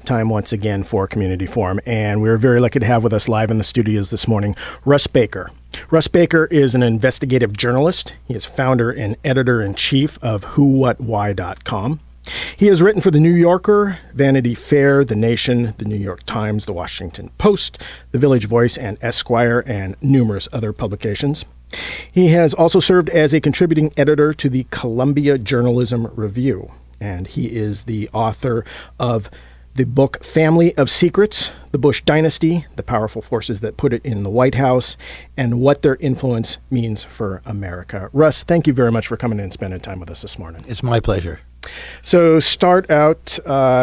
time once again for Community Forum, and we're very lucky to have with us live in the studios this morning Russ Baker. Russ Baker is an investigative journalist. He is founder and editor-in-chief of WhoWhatWhy.com. He has written for The New Yorker, Vanity Fair, The Nation, The New York Times, The Washington Post, The Village Voice, and Esquire, and numerous other publications. He has also served as a contributing editor to the Columbia Journalism Review, and he is the author of the book Family of Secrets, The Bush Dynasty, The Powerful Forces That Put It in the White House, and What Their Influence Means for America. Russ, thank you very much for coming in and spending time with us this morning. It's my pleasure. So start out,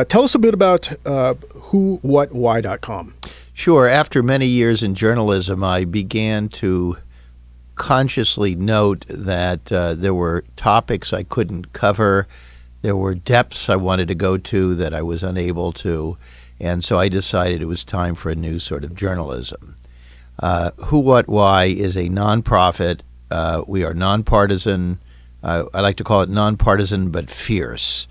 tell us a bit about WhoWhatWhy.com. Sure. After many years in journalism, I began to consciously note that there were topics I couldn't cover. There were depths I wanted to go to that I was unable to. And so I decided it was time for a new sort of journalism. Who, What, Why is a nonprofit. We are nonpartisan. I like to call it nonpartisan but fierce,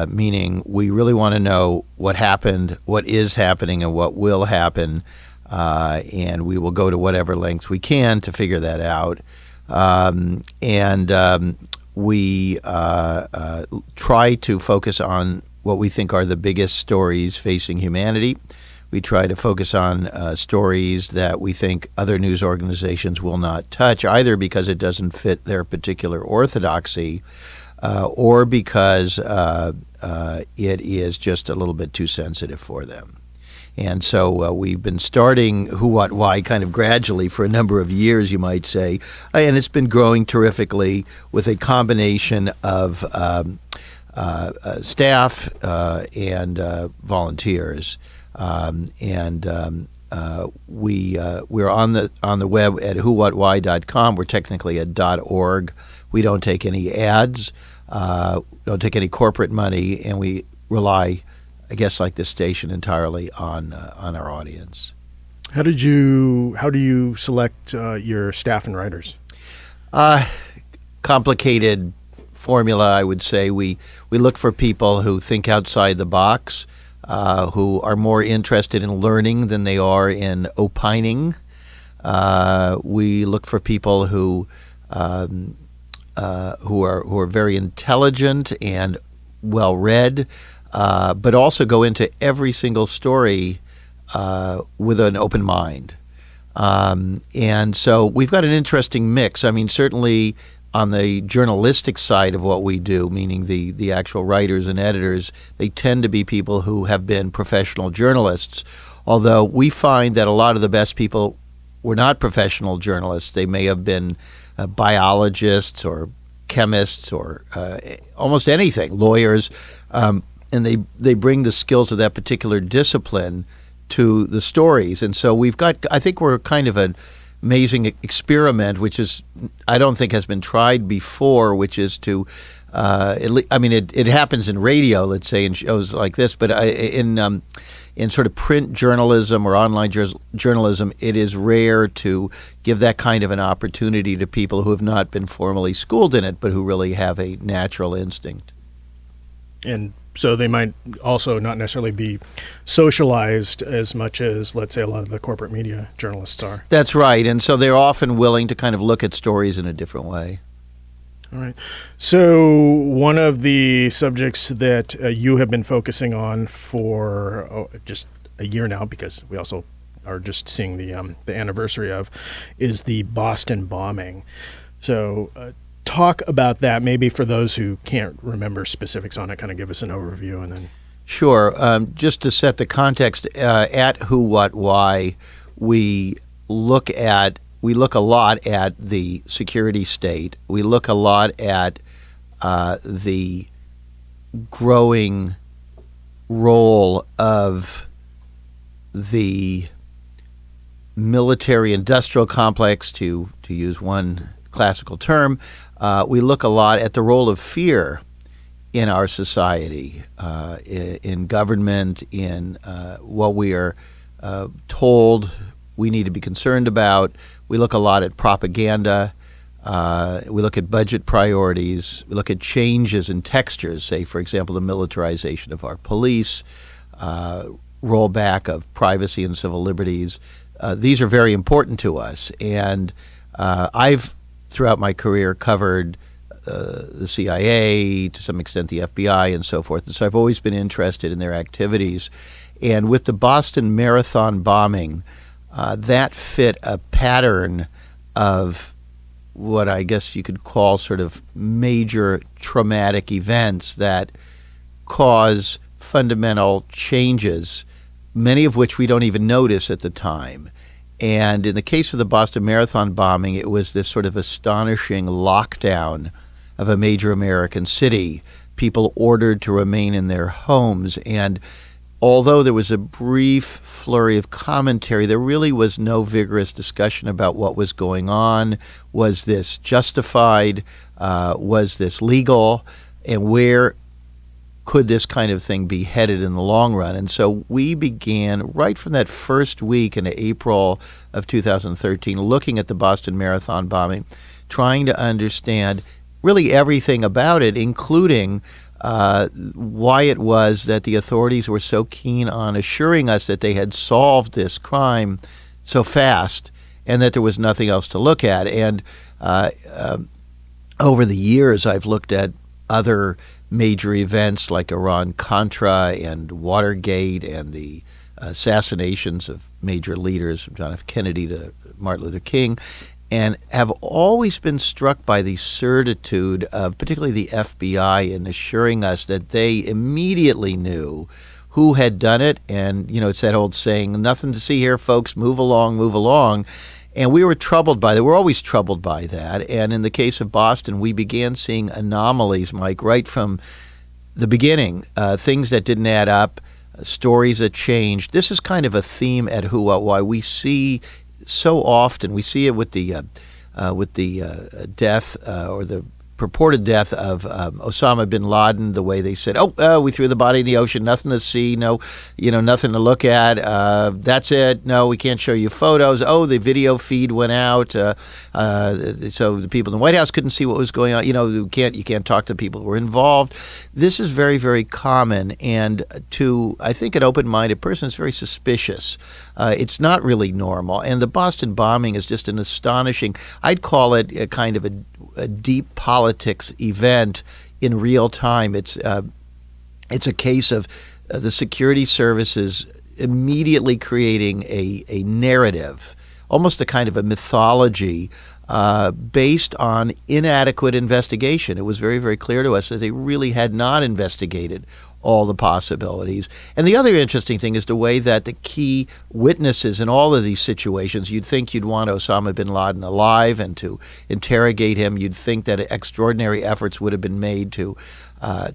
meaning we really want to know what happened, what is happening, and what will happen, and we will go to whatever lengths we can to figure that out. We try to focus on what we think are the biggest stories facing humanity. We try to focus on stories that we think other news organizations will not touch, either because it doesn't fit their particular orthodoxy or because it is just a little bit too sensitive for them. And so we've been starting Who, What, Why kind of gradually for a number of years, you might say, and it's been growing terrifically with a combination of staff and volunteers. We're on the web at WhoWhatWhy.com. We're technically at .org. We don't take any ads, don't take any corporate money, and we rely, I guess, like this station, entirely on our audience. How do you select your staff and writers? Complicated formula, I would say. We look for people who think outside the box, who are more interested in learning than they are in opining. We look for people who are very intelligent and well read, but also go into every single story with an open mind. And so we've got an interesting mix. I mean, certainly on the journalistic side of what we do, meaning the actual writers and editors, they tend to be people who have been professional journalists, although we find that a lot of the best people were not professional journalists. They may have been biologists or chemists or almost anything, lawyers, and they bring the skills of that particular discipline to the stories. And so we've got, I think we're kind of an amazing experiment, which is, I don't think has been tried before, which is to, it happens in radio, let's say, in shows like this, but in sort of print journalism or online journalism, it is rare to give that kind of an opportunity to people who have not been formally schooled in it, but who really have a natural instinct. And so they might also not necessarily be socialized as much as, let's say, a lot of the corporate media journalists are. That's right. And so they're often willing to kind of look at stories in a different way. All right. So one of the subjects that you have been focusing on for just a year now, because we also are just seeing the anniversary of, is the Boston bombing. So talk about that, maybe for those who can't remember specifics on it, kind of give us an overview and then. Sure. Just to set the context, at Who, What, Why, we look a lot at the security state. We look a lot at the growing role of the military-industrial complex, to use one classical term. We look a lot at the role of fear in our society, in government, in what we are told we need to be concerned about. We look a lot at propaganda. We look at budget priorities. We look at changes in textures, say, for example, the militarization of our police. rollback of privacy and civil liberties. These are very important to us. And I've, throughout my career, covered the CIA, to some extent the FBI, and so forth. And so I've always been interested in their activities. And with the Boston Marathon bombing, that fit a pattern of what I guess you could call sort of major traumatic events that cause fundamental changes, many of which we don't even notice at the time. And in the case of the Boston Marathon bombing, it was this sort of astonishing lockdown of a major American city, people ordered to remain in their homes. And although there was a brief flurry of commentary, there really was no vigorous discussion about what was going on. Was this justified? Was this legal? And where could this kind of thing be headed in the long run? And so we began right from that first week in April of 2013, looking at the Boston Marathon bombing, trying to understand really everything about it, including why it was that the authorities were so keen on assuring us that they had solved this crime so fast and that there was nothing else to look at. And over the years, I've looked at other major events like Iran-Contra and Watergate and the assassinations of major leaders from John F. Kennedy to Martin Luther King, and have always been struck by the certitude of particularly the FBI in assuring us that they immediately knew who had done it. And, you know, it's that old saying, nothing to see here, folks, move along, move along. And we were troubled by that. We're always troubled by that. And in the case of Boston, we began seeing anomalies, Mike, right from the beginning, things that didn't add up, stories that changed. This is kind of a theme at Who What Why. We see so often, we see it with the death or the purported death of Osama bin Laden, the way they said, we threw the body in the ocean, nothing to see, no, nothing to look at, that's it, no, we can't show you photos, the video feed went out, so the people in the White House couldn't see what was going on, you can't talk to people who were involved. This is very, very common, and to, I think, an open-minded person, it's very suspicious. It's not really normal, and the Boston bombing is just an astonishing, I'd call it a kind of a deep politics event in real time. It's a case of the security services immediately creating a narrative, almost a kind of a mythology based on inadequate investigation. It was very, very clear to us that they really had not investigated all the possibilities. And the other interesting thing is the way that the key witnesses in all of these situations, you'd think you'd want Osama bin Laden alive and to interrogate him. You'd think that extraordinary efforts would have been made to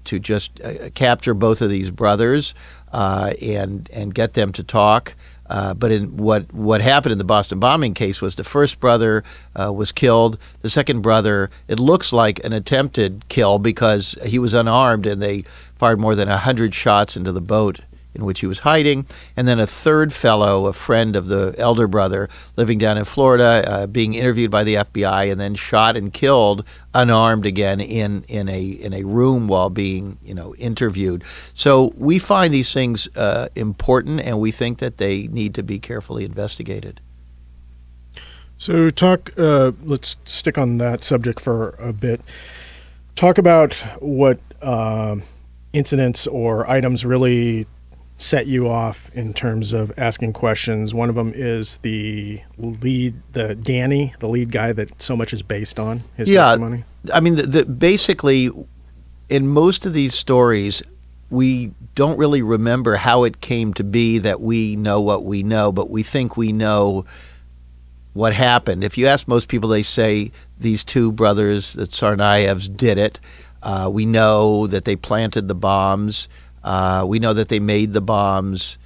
just capture both of these brothers and get them to talk. But in what happened in the Boston bombing case was the first brother was killed. The second brother, it looks like an attempted kill because he was unarmed and they fired more than 100 shots into the boat in which he was hiding. And then a third fellow, a friend of the elder brother, living down in Florida, being interviewed by the FBI and then shot and killed unarmed again in a room while being interviewed. So we find these things important, and we think that they need to be carefully investigated. So let's stick on that subject for a bit. Talk about what incidents or items really set you off in terms of asking questions. One of them is the lead guy that so much is based on, his testimony. I mean, basically, in most of these stories, we don't really remember how it came to be that we know what we know, but we think we know what happened. If you ask most people, they say these two brothers, the Tsarnaevs, did it. We know that they planted the bombs. We know that they made the bombs.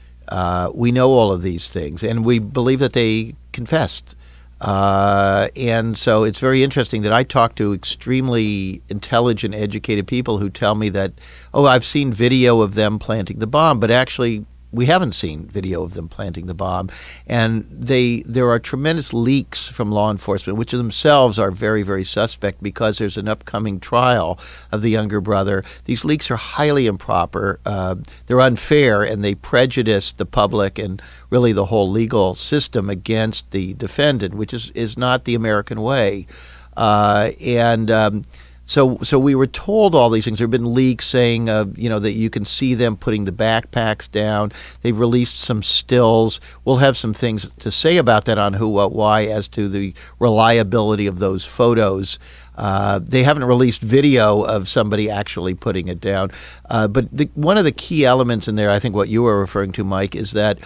We know all of these things, and we believe that they confessed. And so it's very interesting that I talk to extremely intelligent, educated people who tell me that, I've seen video of them planting the bomb, but actually we haven't seen video of them planting the bomb. And there are tremendous leaks from law enforcement, which themselves are very, very suspect because there's an upcoming trial of the younger brother. These leaks are highly improper. They're unfair, and they prejudice the public and really the whole legal system against the defendant, which is not the American way. So we were told all these things. There have been leaks saying, that you can see them putting the backpacks down. They've released some stills. We'll have some things to say about that on Who, What, Why as to the reliability of those photos. They haven't released video of somebody actually putting it down. But one of the key elements in there, I think what you were referring to, Mike, is that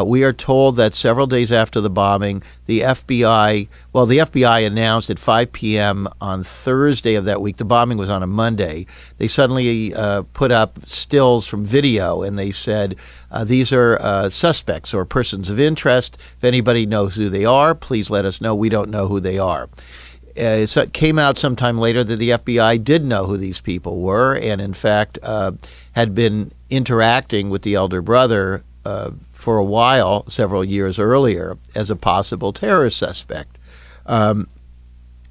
we are told that several days after the bombing, the FBI announced at 5 p.m. on Thursday of that week, the bombing was on a Monday, they suddenly put up stills from video, and they said, these are suspects or persons of interest. If anybody knows who they are, please let us know. We don't know who they are. So it came out sometime later that the FBI did know who these people were, and in fact had been interacting with the elder brother for a while, several years earlier, as a possible terrorist suspect.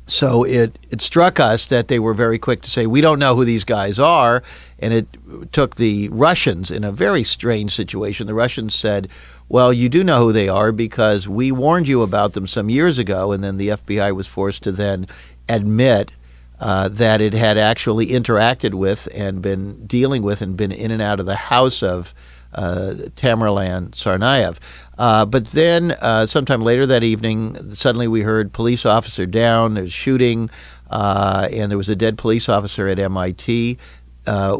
So it struck us that they were very quick to say, we don't know who these guys are, and it took the Russians in a very strange situation. The Russians said, well, you do know who they are because we warned you about them some years ago, and then the FBI was forced to then admit that it had actually interacted with and been dealing with and been in and out of the house of Tamerlan Tsarnaev. But then sometime later that evening, suddenly we heard police officer down, there's shooting, and there was a dead police officer at MIT.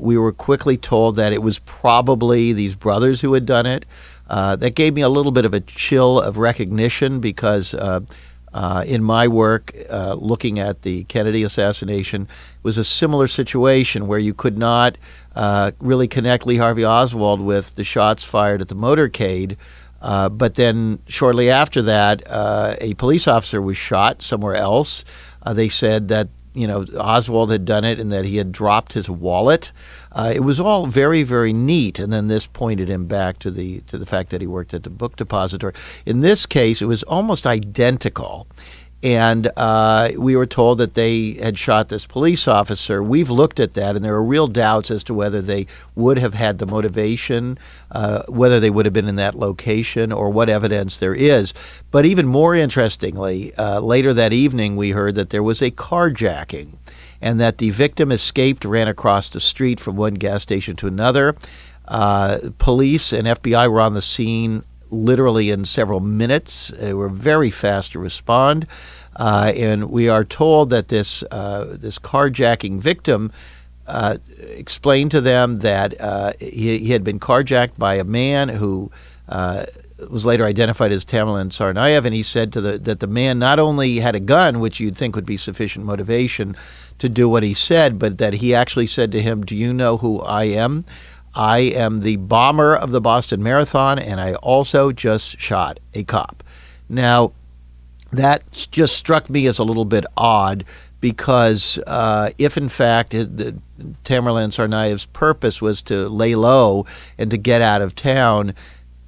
We were quickly told that it was probably these brothers who had done it. That gave me a little bit of a chill of recognition because in my work, looking at the Kennedy assassination, it was a similar situation where you could not really connect Lee Harvey Oswald with the shots fired at the motorcade. But then shortly after that, a police officer was shot somewhere else. They said that Oswald had done it and that he had dropped his wallet. It was all very, very neat, and then this pointed him back to the fact that he worked at the book depository. In this case, it was almost identical, and we were told that they had shot this police officer. We've looked at that, and there are real doubts as to whether they would have had the motivation, whether they would have been in that location, or what evidence there is. But even more interestingly, later that evening, we heard that there was a carjacking, and that the victim escaped, ran across the street from one gas station to another. Police and FBI were on the scene literally in several minutes. They were very fast to respond. And we are told that this carjacking victim explained to them that he had been carjacked by a man who was later identified as Tamerlan Tsarnaev, and he said that the man not only had a gun, which you'd think would be sufficient motivation to do what he said, but that he actually said to him, do you know who I am? I am the bomber of the Boston Marathon, and I also just shot a cop. Now, that just struck me as a little bit odd because if, in fact, Tamerlan Tsarnaev's purpose was to lay low and to get out of town,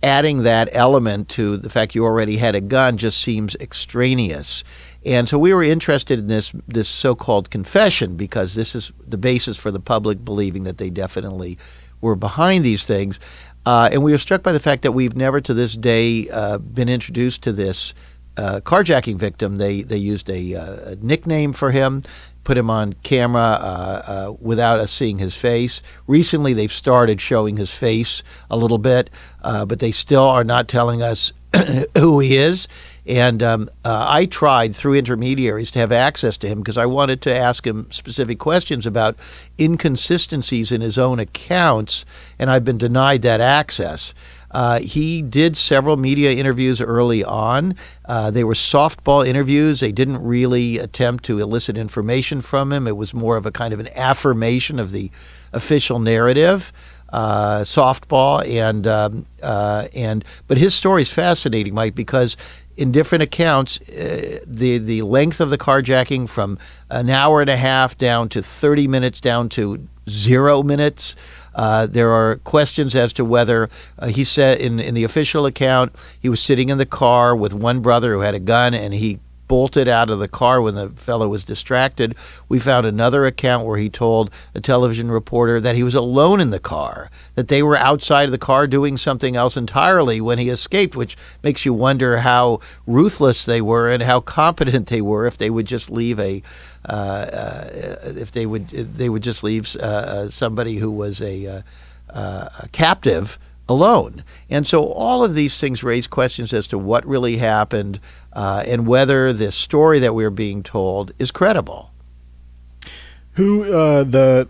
adding that element to the fact you already had a gun just seems extraneous. And so we were interested in this so-called confession because this is the basis for the public believing that they definitely were behind these things. And we were struck by the fact that we've never to this day been introduced to this carjacking victim. They used a nickname for him, put him on camera without us seeing his face. Recently, they've started showing his face a little bit, but they still are not telling us who he is. And I tried through intermediaries to have access to him because I wanted to ask him specific questions about inconsistencies in his own accounts, and I've been denied that access. He did several media interviews early on. They were softball interviews. They didn't really attempt to elicit information from him. It was more of a kind of an affirmation of the official narrative. Softball, but his story is fascinating, Mike, because in different accounts, the length of the carjacking from an hour and a half down to 30 minutes down to 0 minutes. There are questions as to whether he said in the official account he was sitting in the car with one brother who had a gun and he bolted out of the car when the fellow was distracted. We found another account where he told a television reporter that he was alone in the car, that they were outside of the car doing something else entirely when he escaped, which makes you wonder how ruthless they were and how competent they were if they would just leave somebody who was a captive alone. And so all of these things raise questions as to what really happened and whether this story that we're being told is credible. Tell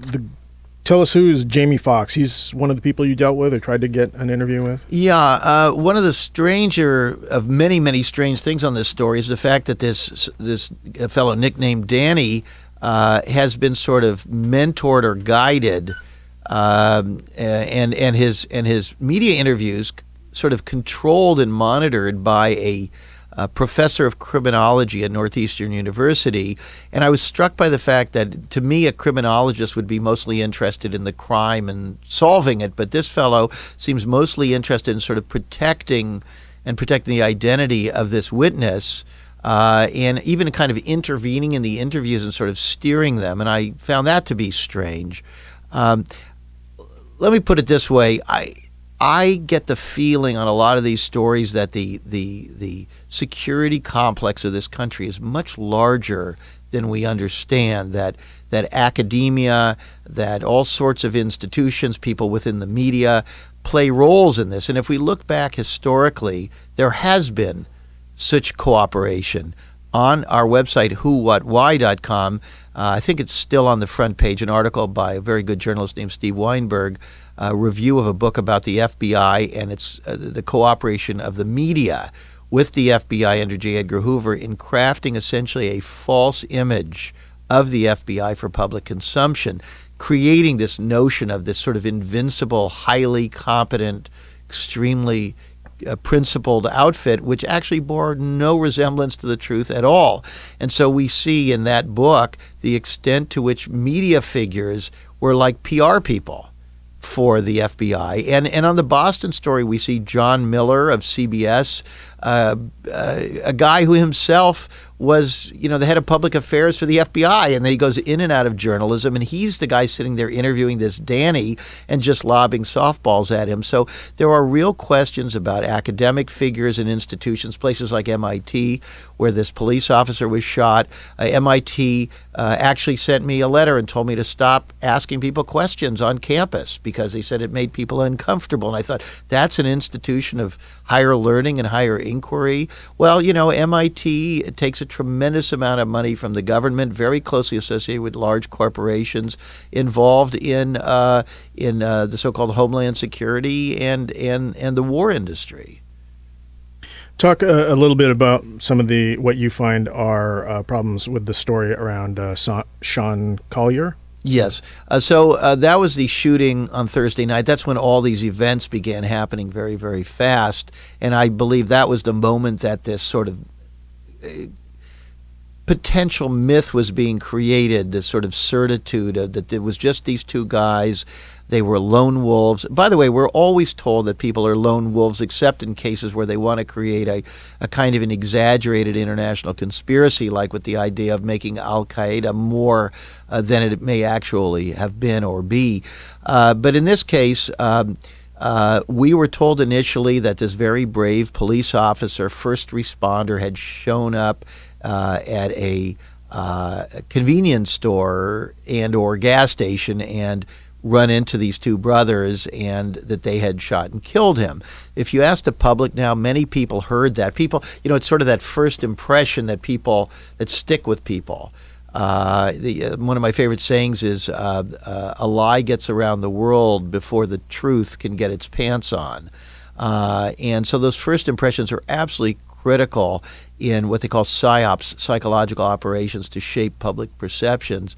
us who is Jamie Foxx. He's one of the people you dealt with or tried to get an interview with? Yeah, one of the stranger of many, many strange things on this story is the fact that this fellow nicknamed Danny has been sort of mentored or guided and his media interviews sort of controlled and monitored by a professor of criminology at Northeastern University. And I was struck by the fact that, to me, a criminologist would be mostly interested in the crime and solving it, but this fellow seems mostly interested in sort of protecting the identity of this witness, and even kind of intervening in the interviews and sort of steering them. And I found that to be strange. Let me put it this way. I get the feeling on a lot of these stories that the security complex of this country is much larger than we understand, that academia, that all sorts of institutions, people within the media play roles in this. And if we look back historically, there has been such cooperation. On our website, WhoWhatWhy.com, I think it's still on the front page, an article by a very good journalist named Steve Weinberg, a review of a book about the FBI and its the cooperation of the media with the FBI under J. Edgar Hoover in crafting essentially a false image of the FBI for public consumption, creating this notion of this sort of invincible, highly competent, extremely principled outfit, which actually bore no resemblance to the truth at all. And so we see in that book the extent to which media figures were like PR people for the FBI. And on the Boston story, we see John Miller of CBS, a guy who himself was, the head of public affairs for the FBI, and then he goes in and out of journalism, and he's the guy sitting there interviewing this Danny and just lobbing softballs at him. So there are real questions about academic figures and institutions, places like MIT, where this police officer was shot. MIT actually sent me a letter and told me to stop asking people questions on campus because they said it made people uncomfortable. And I thought, that's an institution of higher learning and higher inquiry. Well, MIT takes a tremendous amount of money from the government, very closely associated with large corporations involved in the so-called Homeland Security and the war industry. Talk a little bit about some of what you find are problems with the story around Sean Collier. Yes. So that was the shooting on Thursday night. That's when all these events began happening very, very fast. And I believe that was the moment that this sort of potential myth was being created, this sort of certitude that it was just these two guys. They were lone wolves. By the way, we're always told that people are lone wolves, except in cases where they want to create a kind of an exaggerated international conspiracy, like with the idea of making al-Qaeda more than it may actually have been or be. But in this case, we were told initially that this very brave police officer, first responder, had shown up at a convenience store and or gas station and run into these two brothers and that they had shot and killed him. If you ask the public now, many people heard that. People, it's sort of that first impression that stick with people. One of my favorite sayings is a lie gets around the world before the truth can get its pants on. And so those first impressions are absolutely critical in what they call PSYOPs, psychological operations, to shape public perceptions.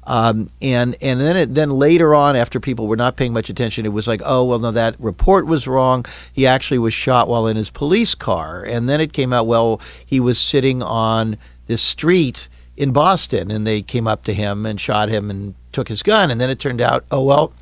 And then later on, after people were not paying much attention, it was like, oh, well, no, that report was wrong. He actually was shot while in his police car. And then it came out, well, he was sitting on this street in Boston, and they came up to him and shot him and took his gun. And then it turned out, oh, well,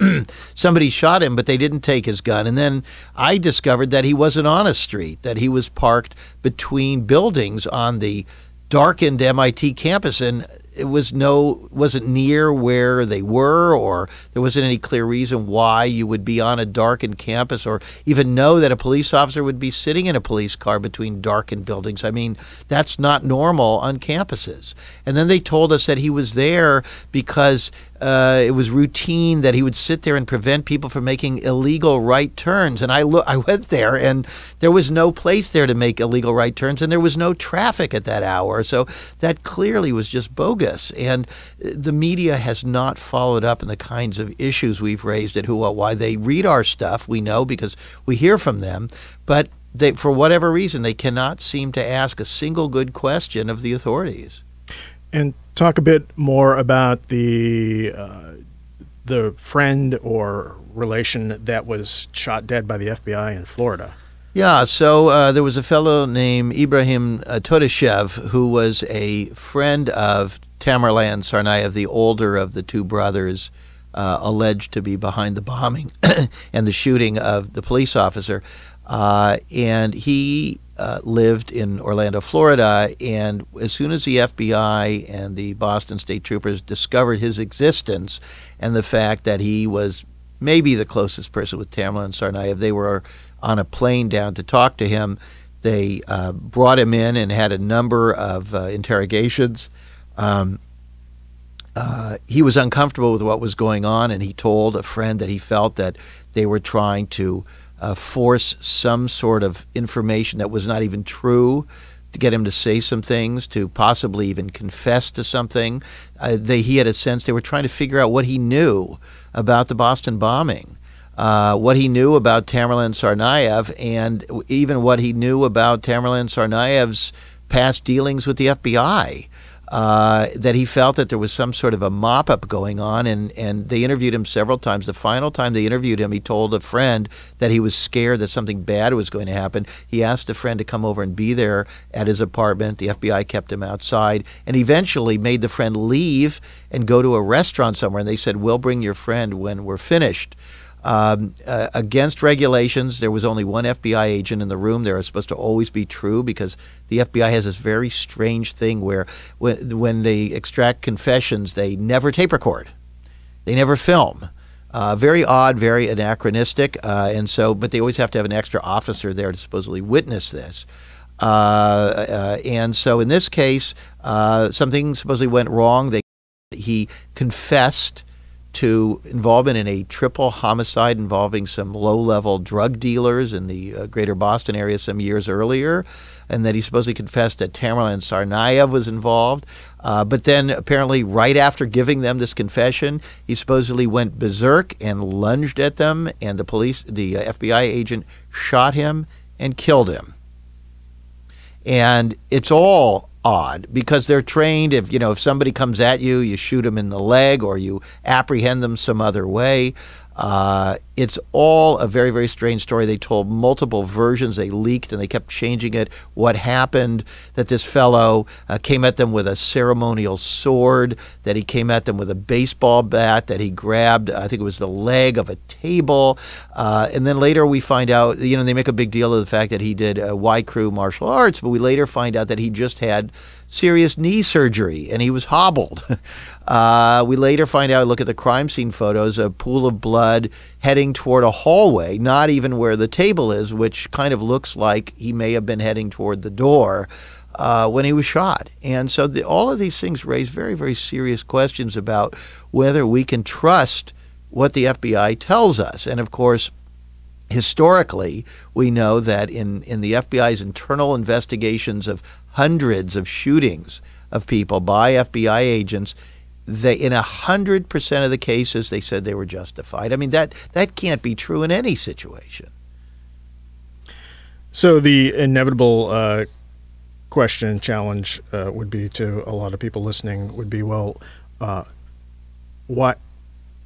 somebody shot him, but they didn't take his gun. And then I discovered that he wasn't on a street, that he was parked between buildings on the darkened MIT campus, and it wasn't near where they were, or there wasn't any clear reason why you would be on a darkened campus, or even know that a police officer would be sitting in a police car between darkened buildings. I mean, that's not normal on campuses. And then they told us that he was there because it was routine that he would sit there and prevent people from making illegal right turns. And I went there, and there was no place there to make illegal right turns, and there was no traffic at that hour. So that clearly was just bogus. And the media has not followed up in the kinds of issues we've raised at Who What Why. They read our stuff, we know, because we hear from them, but they, for whatever reason, they cannot seem to ask a single good question of the authorities. And talk a bit more about the friend or relation that was shot dead by the FBI in Florida. Yeah, so there was a fellow named Ibragim Todashev who was a friend of Tamerlan Tsarnaev, the older of the two brothers alleged to be behind the bombing and the shooting of the police officer. And he lived in Orlando, Florida, and as soon as the FBI and the Boston State Troopers discovered his existence and the fact that he was maybe the closest person with Tamerlan Tsarnaev, they were on a plane down to talk to him. They brought him in and had a number of interrogations. He was uncomfortable with what was going on, and he told a friend that he felt that they were trying to force some sort of information that was not even true to get him to say some things, to possibly even confess to something. He had a sense they were trying to figure out what he knew about the Boston bombing, what he knew about Tamerlan Tsarnaev, and even what he knew about Tamerlan Tsarnaev's past dealings with the FBI. That he felt that there was some sort of a mop-up going on, and they interviewed him several times. The final time they interviewed him, he told a friend that he was scared that something bad was going to happen. He asked a friend to come over and be there at his apartment. The FBI kept him outside and eventually made the friend leave and go to a restaurant somewhere, and they said, "We'll bring your friend when we're finished." Against regulations, there was only one FBI agent in the room. They are supposed to always be true because the FBI has this very strange thing where when they extract confessions, they never tape record. They never film. Very odd, very anachronistic, but they always have to have an extra officer there to supposedly witness this. And so in this case, something supposedly went wrong. He confessed to involvement in a triple homicide involving some low-level drug dealers in the greater Boston area some years earlier, and that he supposedly confessed that Tamerlan Tsarnaev was involved. But then apparently right after giving them this confession, he supposedly went berserk and lunged at them, and the FBI agent shot him and killed him. And it's all odd because they're trained. If somebody comes at you, you shoot them in the leg or you apprehend them some other way. It's all a very, very strange story. They told multiple versions. They leaked and they kept changing it. What happened, that this fellow came at them with a ceremonial sword, that he came at them with a baseball bat, that he grabbed, I think it was the leg of a table. And then later we find out, they make a big deal of the fact that he did Y Crew martial arts, but we later find out that he just had serious knee surgery and he was hobbled. We later find out, look at the crime scene photos, a pool of blood heading toward a hallway, not even where the table is, which kind of looks like he may have been heading toward the door when he was shot. And so all of these things raise very, very serious questions about whether we can trust what the FBI tells us. And of course, historically, we know that in the FBI's internal investigations of hundreds of shootings of people by FBI agents, in 100% of the cases, they said they were justified. I mean, that can't be true in any situation. So the inevitable question and challenge would be to a lot of people listening would be, well,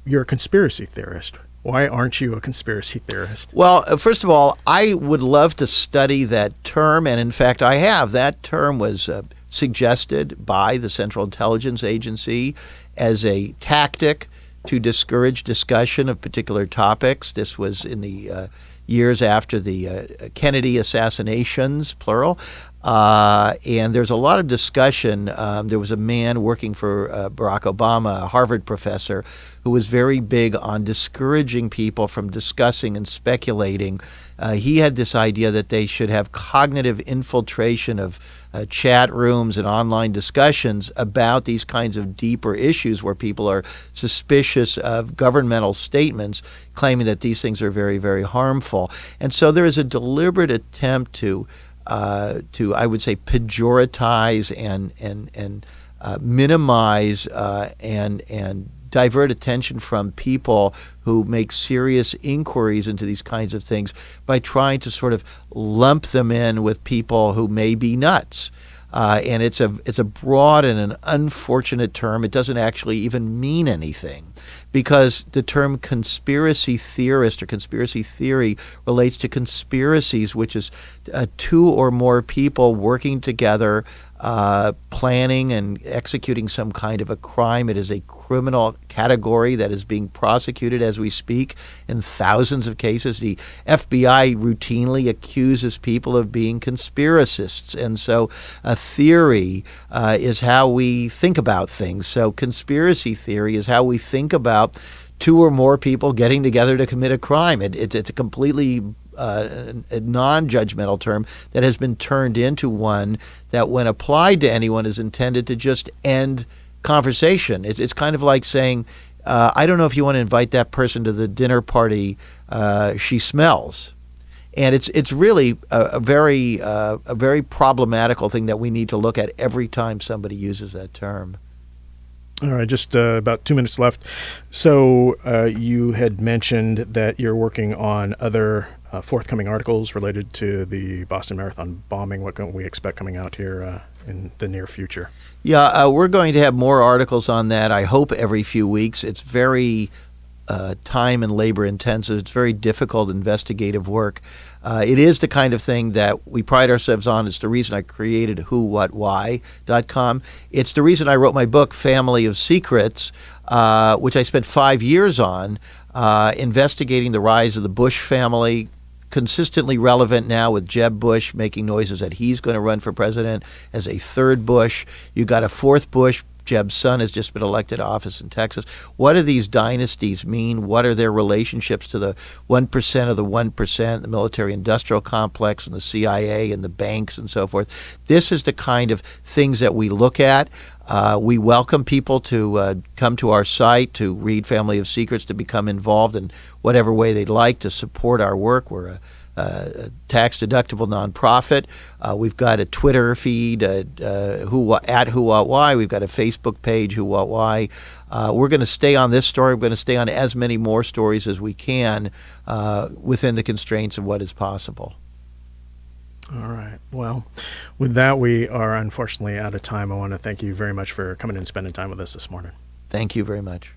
you're a conspiracy theorist. Why aren't you a conspiracy theorist? Well, first of all, I would love to study that term, and in fact, I have. That term was suggested by the Central Intelligence Agency as a tactic to discourage discussion of particular topics. This was in the years after the Kennedy assassinations, plural. And there's a lot of discussion. There was a man working for Barack Obama, a Harvard professor, who was very big on discouraging people from discussing and speculating. He had this idea that they should have cognitive infiltration of chat rooms and online discussions about these kinds of deeper issues where people are suspicious of governmental statements claiming that these things are very, very harmful. And so there is a deliberate attempt to I would say, pejoratize and minimize and divert attention from people who make serious inquiries into these kinds of things by trying to sort of lump them in with people who may be nuts. And it's a broad and an unfortunate term. It doesn't actually even mean anything, because the term conspiracy theorist or conspiracy theory relates to conspiracies, which is two or more people working together, planning and executing some kind of a crime. It is a criminal category that is being prosecuted as we speak in thousands of cases. The FBI routinely accuses people of being conspiracists. And so a theory is how we think about things. So conspiracy theory is how we think about two or more people getting together to commit a crime. It's a completely a non-judgmental term that has been turned into one that, when applied to anyone, is intended to just end conversation. It's kind of like saying, I don't know if you want to invite that person to the dinner party. She smells. And it's really a very problematical thing that we need to look at every time somebody uses that term. All right, just about 2 minutes left. So you had mentioned that you're working on other forthcoming articles related to the Boston Marathon bombing. What can we expect coming out here in the near future? Yeah, we're going to have more articles on that, I hope, every few weeks. It's very time and labor intensive. It's very difficult investigative work. It is the kind of thing that we pride ourselves on. It's the reason I created WhoWhatWhycom. It's the reason I wrote my book, Family of Secrets, which I spent 5 years on, investigating the rise of the Bush family, consistently relevant now with Jeb Bush making noises that he's going to run for president as a third Bush. You got a fourth Bush. Jeb's son has just been elected to office in Texas. What do these dynasties mean? What are their relationships to the 1% of the 1%, the military-industrial complex and the CIA and the banks and so forth? This is the kind of things that we look at. We welcome people to come to our site to read Family of Secrets, to become involved in whatever way they'd like to support our work. We're a tax-deductible nonprofit. We've got a Twitter feed at WhoWhatWhy. We've got a Facebook page, WhoWhatWhy. We're going to stay on this story. We're going to stay on as many more stories as we can within the constraints of what is possible. All right. Well, with that, we are unfortunately out of time. I want to thank you very much for coming and spending time with us this morning. Thank you very much.